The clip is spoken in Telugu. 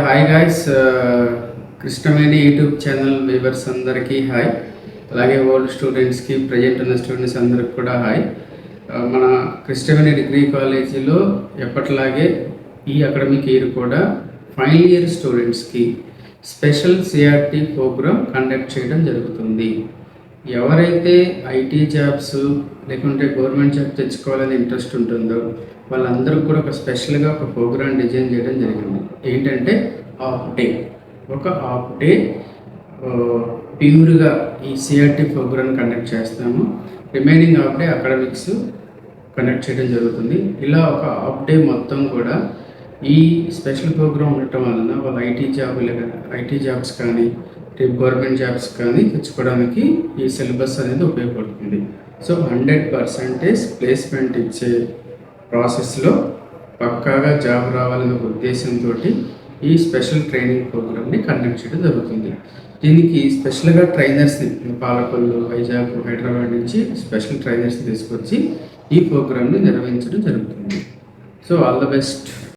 Hi guys. Krishnaveni YouTube channel viewers అందరికీ హాయ్. అలాగే ఓల్డ్ స్టూడెంట్స్కి, ప్రజెంట్ ఉన్న స్టూడెంట్స్ అందరికి కూడా హాయ్. మన కృష్ణవేణి డిగ్రీ కాలేజీలో ఎప్పటిలాగే ఈ అకాడమిక్ ఇయర్ కూడా ఫైనల్ ఇయర్ స్టూడెంట్స్కి స్పెషల్ సిఆర్టీ ప్రోగ్రామ్ కండక్ట్ చేయడం జరుగుతుంది. ఎవరైతే ఐటీ జాబ్స్ లేకుంటే గవర్నమెంట్ జాబ్ తెచ్చుకోవాలని ఇంట్రెస్ట్ ఉంటుందో వాళ్ళందరూ కూడా ఒక స్పెషల్గా ఒక ప్రోగ్రామ్ డిజైన్ చేయడం జరిగింది. ఏంటంటే హాఫ్ డే ప్యూర్గా ఈ సిఆర్టీ ప్రోగ్రామ్ కండక్ట్ చేస్తాము. Remaining half day academics conduct చేయడం జరుగుతుంది. ఇలా ఒక హాఫ్ డే మొత్తం కూడా ఈ స్పెషల్ ప్రోగ్రామ్ ఉండటం వలన వాళ్ళ ఐటీ జాబ్స్ కానీ గవర్నమెంట్ జాబ్స్ కానీ తెచ్చుకోవడానికి ఈ సిలబస్ అనేది ఉపయోగపడుతుంది. సో 100% ప్లేస్మెంట్ ఇచ్చే ప్రాసెస్లో పక్కాగా జాబ్ రావాలనే ఉద్దేశంతో ఈ స్పెషల్ ట్రైనింగ్ ప్రోగ్రామ్ని కండక్ట్ చేయడం జరుగుతుంది. దీనికి స్పెషల్గా ట్రైనర్స్ని పాలకొల్లు, వైజాగ్, హైదరాబాద్ నుంచి స్పెషల్ ట్రైనర్స్ని తీసుకొచ్చి ఈ ప్రోగ్రామ్ని నిర్వహించడం జరుగుతుంది. So all the best.